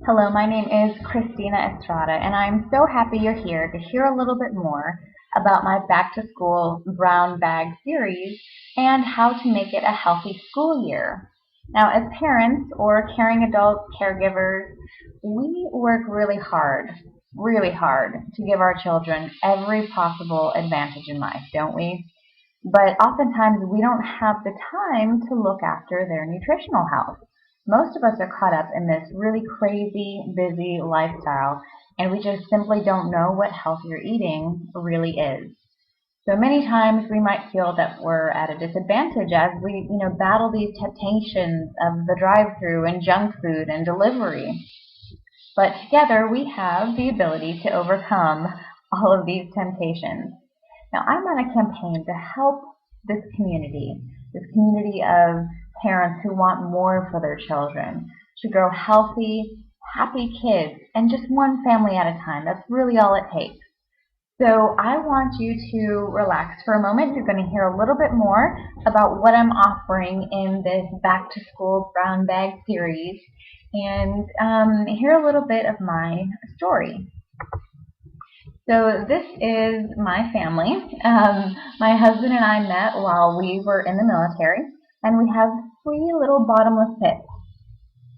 Hello, my name is Christina Estrada, and I'm so happy you're here to hear a little bit more about my Back to School Brown Bag series and how to make it a healthy school year. Now, as parents or caring adult caregivers, we work really hard to give our children every possible advantage in life, don't we? But oftentimes we don't have the time to look after their nutritional health. Most of us are caught up in this really crazy, busy lifestyle, and we just simply don't know what healthier eating really is. So many times we might feel that we're at a disadvantage as we battle these temptations of the drive-through and junk food and delivery. But together we have the ability to overcome all of these temptations. Now, I'm on a campaign to help this community of parents who want more for their children, to grow healthy, happy kids, and just one family at a time. That's really all it takes. So I want you to relax for a moment. You're going to hear a little bit more about what I'm offering in this Back to School Brown Bag series and hear a little bit of my story. So this is my family. My husband and I met while we were in the military, and we have three little bottomless pits.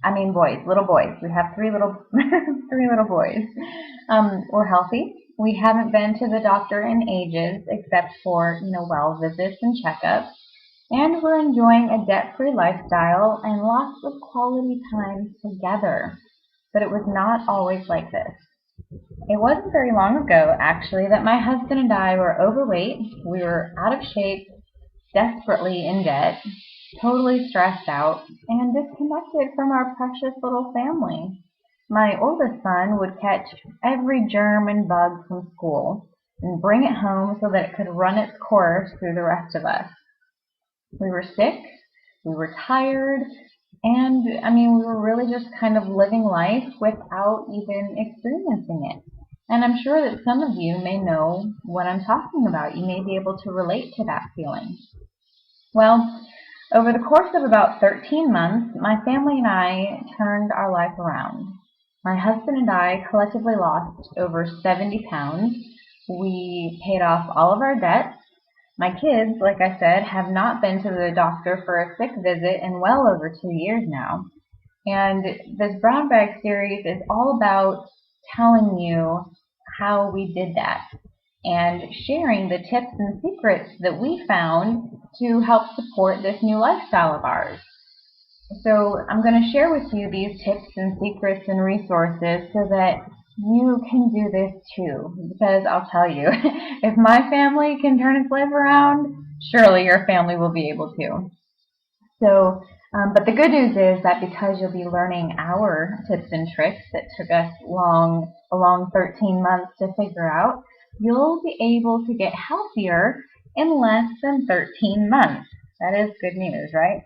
I mean boys, little boys. We have three little boys. We're healthy. We haven't been to the doctor in ages except for, well visits and checkups. And we're enjoying a debt-free lifestyle and lots of quality time together. But it was not always like this. It wasn't very long ago, actually, that my husband and I were overweight, we were out of shape, desperately in debt, totally stressed out, and disconnected from our precious little family. My oldest son would catch every germ and bug from school and bring it home so that it could run its course through the rest of us. We were sick, we were tired, and we were really just kind of living life without even experiencing it. And I'm sure that some of you may know what I'm talking about. You may be able to relate to that feeling. Well, over the course of about 13 months, my family and I turned our life around. My husband and I collectively lost over 70 pounds. We paid off all of our debts. My kids, like I said, have not been to the doctor for a sick visit in well over 2 years now. And this Brown Bag series is all about telling you how we did that and sharing the tips and secrets that we found to help support this new lifestyle of ours. So I'm going to share with you these tips and secrets and resources so that you can do this too, because I'll tell you, if my family can turn its life around, surely your family will be able to. So, but the good news is that because you'll be learning our tips and tricks that took us a long 13 months to figure out, you'll be able to get healthier in less than 13 months. That is good news, right?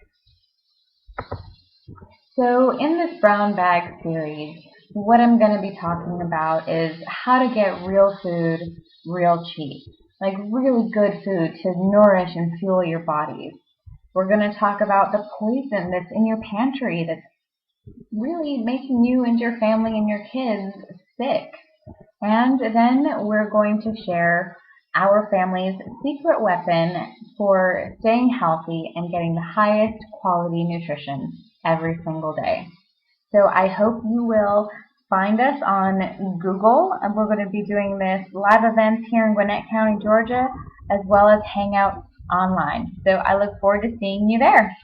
So in this Brown Bag series, what I'm going to be talking about is how to get real food real cheap, like really good food to nourish and fuel your bodies. We're going to talk about the poison that's in your pantry that's really making you and your family and your kids sick. And then we're going to share our family's secret weapon for staying healthy and getting the highest quality nutrition every single day. So I hope you will find us on Google, and we're going to be doing this live events here in Gwinnett County, Georgia, as well as hangouts online. So I look forward to seeing you there.